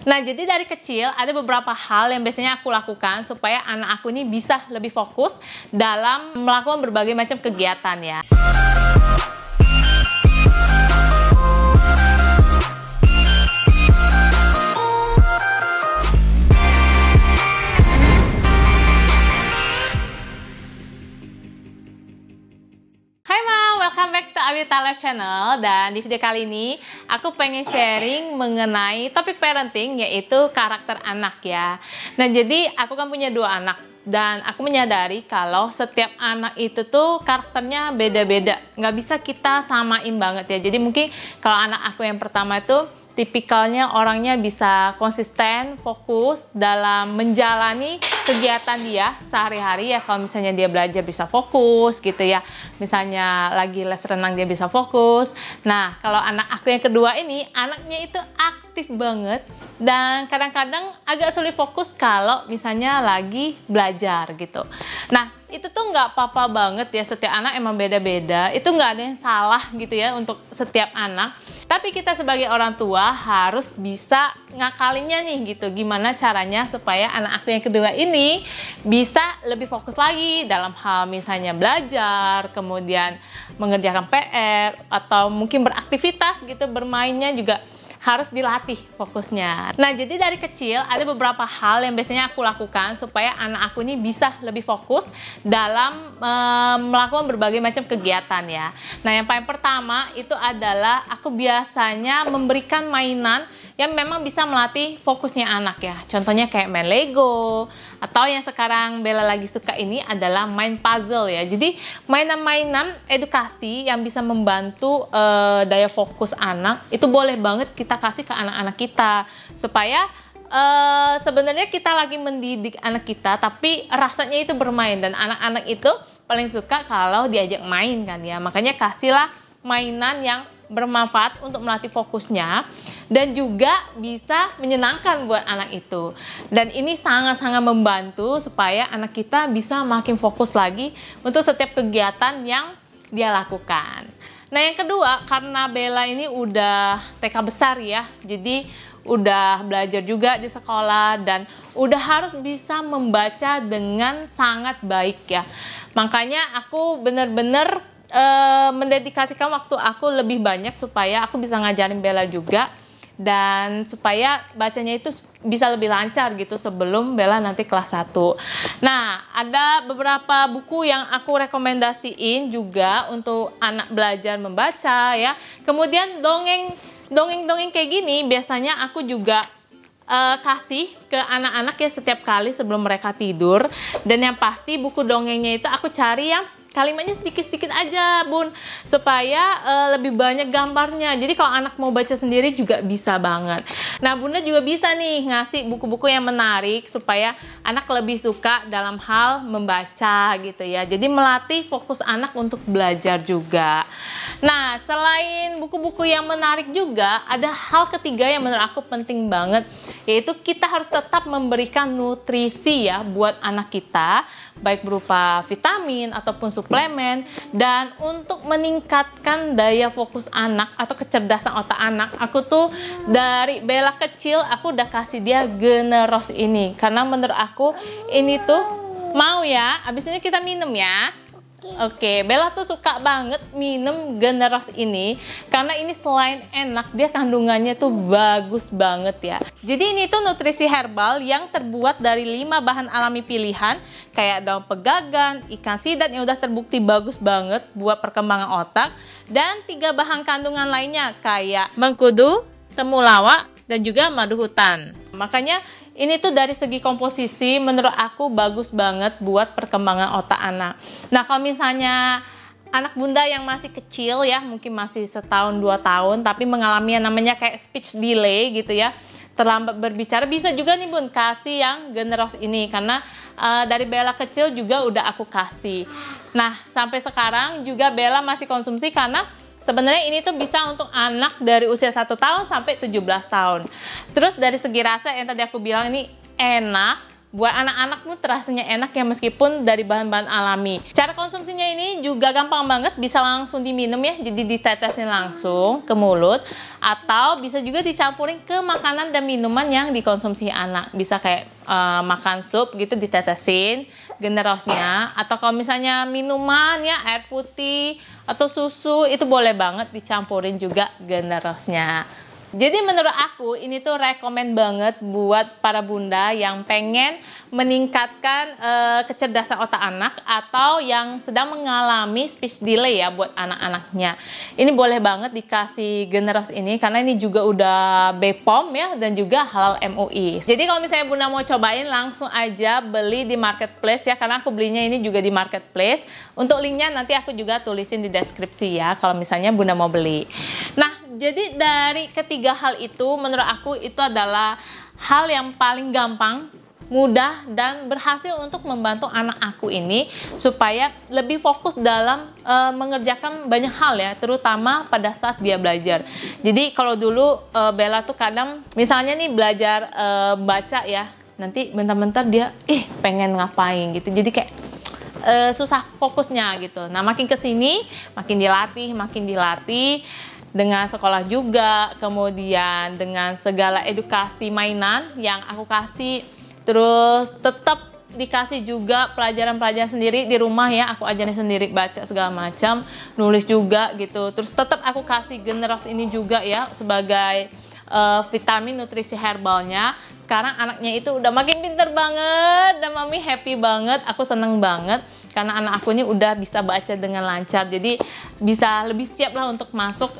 Nah, jadi dari kecil ada beberapa hal yang biasanya aku lakukan supaya anak aku ini bisa lebih fokus dalam melakukan berbagai macam kegiatan ya. Welcome back to Awita Life Channel, dan di video kali ini aku pengen sharing mengenai topik parenting, yaitu karakter anak ya. Nah, jadi aku kan punya 2 anak dan aku menyadari kalau setiap anak itu tuh karakternya beda-beda, nggak bisa kita samain banget ya. Jadi mungkin kalau anak aku yang pertama itu tipikalnya orangnya bisa konsisten, fokus dalam menjalani kegiatan dia sehari-hari ya. Kalau misalnya dia belajar bisa fokus gitu ya. Misalnya lagi les renang dia bisa fokus. Nah, kalau anak aku yang kedua ini, anaknya itu aktif banget dan kadang-kadang agak sulit fokus kalau misalnya lagi belajar gitu. Nah, itu tuh nggak apa-apa banget ya, setiap anak emang beda-beda. Itu nggak ada yang salah gitu ya untuk setiap anak. Tapi kita sebagai orang tua harus bisa ngakalinnya nih gitu. Gimana caranya supaya anak aku yang kedua ini bisa lebih fokus lagi dalam hal misalnya belajar, kemudian mengerjakan PR, atau mungkin beraktivitas gitu, bermainnya juga harus dilatih fokusnya. Nah, jadi dari kecil ada beberapa hal yang biasanya aku lakukan supaya anak aku ini bisa lebih fokus dalam melakukan berbagai macam kegiatan ya. Nah, yang paling pertama itu adalah aku biasanya memberikan mainan yang memang bisa melatih fokusnya anak ya. Contohnya kayak main Lego, atau yang sekarang Bella lagi suka ini adalah main puzzle ya. Jadi mainan-mainan edukasi yang bisa membantu daya fokus anak itu boleh banget kita kasih ke anak-anak kita, supaya sebenarnya kita lagi mendidik anak kita tapi rasanya itu bermain, dan anak-anak itu paling suka kalau diajak main kan ya. Makanya kasihlah mainan yang bermanfaat untuk melatih fokusnya dan juga bisa menyenangkan buat anak itu. Dan ini sangat-sangat membantu supaya anak kita bisa makin fokus lagi untuk setiap kegiatan yang dia lakukan. Nah, yang kedua, karena Bella ini udah TK besar ya, jadi udah belajar juga di sekolah dan udah harus bisa membaca dengan sangat baik ya. Makanya aku bener-bener mendedikasikan waktu aku lebih banyak supaya aku bisa ngajarin Bella juga, dan supaya bacanya itu bisa lebih lancar gitu sebelum Bella nanti kelas 1. Nah, ada beberapa buku yang aku rekomendasiin juga untuk anak belajar membaca ya. Kemudian dongeng kayak gini biasanya aku juga kasih ke anak-anak ya setiap kali sebelum mereka tidur. Dan yang pasti buku dongengnya itu aku cari yang kalimatnya sedikit-sedikit aja Bun, supaya lebih banyak gambarnya. Jadi kalau anak mau baca sendiri juga bisa banget. Nah, Bunda juga bisa nih ngasih buku-buku yang menarik supaya anak lebih suka dalam hal membaca gitu ya. Jadi melatih fokus anak untuk belajar juga. Nah, selain buku-buku yang menarik juga ada hal ketiga yang menurut aku penting banget, yaitu kita harus tetap memberikan nutrisi ya buat anak kita, baik berupa vitamin ataupun suplemen. Dan untuk meningkatkan daya fokus anak atau kecerdasan otak anak, aku tuh dari Bella kecil aku udah kasih dia Generos ini, karena menurut aku ini tuh mau ya, abis ini kita minum ya. Oke, Bella tuh suka banget minum Generos ini karena ini selain enak, dia kandungannya tuh bagus banget ya. Jadi ini tuh nutrisi herbal yang terbuat dari 5 bahan alami pilihan kayak daun pegagan, ikan sidat yang udah terbukti bagus banget buat perkembangan otak, dan 3 bahan kandungan lainnya kayak mengkudu, temulawak, dan juga madu hutan. Makanya ini tuh dari segi komposisi menurut aku bagus banget buat perkembangan otak anak. Nah, kalau misalnya anak Bunda yang masih kecil ya, mungkin masih 1-2 tahun tapi mengalami yang namanya kayak speech delay gitu ya, terlambat berbicara, bisa juga nih Bun kasih yang Generos ini, karena dari Bella kecil juga udah aku kasih. Nah, sampai sekarang juga Bella masih konsumsi karena sebenarnya ini tuh bisa untuk anak dari usia 1 tahun sampai 17 tahun. Terus dari segi rasa yang tadi aku bilang, ini enak, buat anak-anak pun terasanya enak ya, meskipun dari bahan-bahan alami. Cara konsumsinya ini juga gampang banget, bisa langsung diminum ya, jadi ditetesin langsung ke mulut, atau bisa juga dicampurin ke makanan dan minuman yang dikonsumsi anak. Bisa kayak makan sup gitu ditetesin generosnya, atau kalau misalnya minuman ya air putih atau susu itu boleh banget dicampurin juga generosnya. Jadi menurut aku ini tuh rekomen banget buat para bunda yang pengen meningkatkan kecerdasan otak anak atau yang sedang mengalami speech delay ya buat anak-anaknya. Ini boleh banget dikasih generos ini karena ini juga udah BPOM ya dan juga halal MUI. Jadi kalau misalnya bunda mau cobain langsung aja beli di marketplace ya, karena aku belinya ini juga di marketplace. Untuk linknya nanti aku juga tulisin di deskripsi ya kalau misalnya bunda mau beli. Nah, jadi dari ketiga hal itu menurut aku itu adalah hal yang paling gampang, mudah, dan berhasil untuk membantu anak aku ini supaya lebih fokus dalam mengerjakan banyak hal ya, terutama pada saat dia belajar. Jadi kalau dulu Bella tuh kadang misalnya nih belajar baca ya, nanti bentar-bentar dia pengen ngapain gitu, jadi kayak susah fokusnya gitu. Nah makin kesini makin dilatih dengan sekolah juga, kemudian dengan segala edukasi mainan yang aku kasih, terus tetap dikasih juga pelajaran-pelajaran sendiri di rumah ya, aku ajarin sendiri baca segala macam, nulis juga gitu. Terus tetap aku kasih generos ini juga ya sebagai vitamin nutrisi herbalnya. Sekarang anaknya itu udah makin pinter banget dan mami happy banget, aku seneng banget karena anak aku ini udah bisa baca dengan lancar, jadi bisa lebih siap lah untuk masuk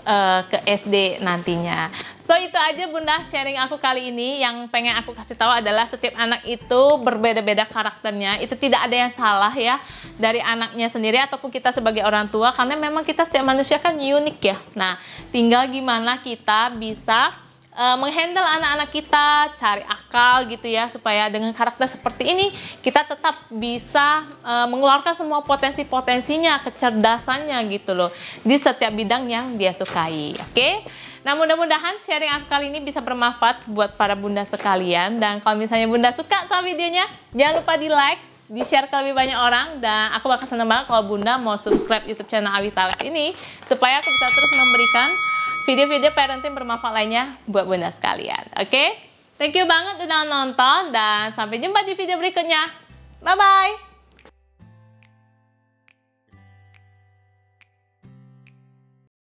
ke SD nantinya. So itu aja bunda sharing aku kali ini. Yang pengen aku kasih tahu adalah setiap anak itu berbeda-beda karakternya, itu tidak ada yang salah ya dari anaknya sendiri ataupun kita sebagai orang tua, karena memang kita setiap manusia kan unik ya. Nah tinggal gimana kita bisa menghandle anak-anak kita, cari akal gitu ya, supaya dengan karakter seperti ini kita tetap bisa mengeluarkan semua potensi-potensinya, kecerdasannya gitu loh di setiap bidang yang dia sukai. Oke? Nah mudah-mudahan sharing aku kali ini bisa bermanfaat buat para bunda sekalian, dan kalau misalnya bunda suka sama videonya jangan lupa di like, di share ke lebih banyak orang, dan aku bakal seneng banget kalau bunda mau subscribe YouTube channel Awita Life ini supaya aku bisa terus memberikan video-video parenting bermanfaat lainnya buat bunda sekalian. Oke? Thank you banget udah nonton dan sampai jumpa di video berikutnya. Bye-bye!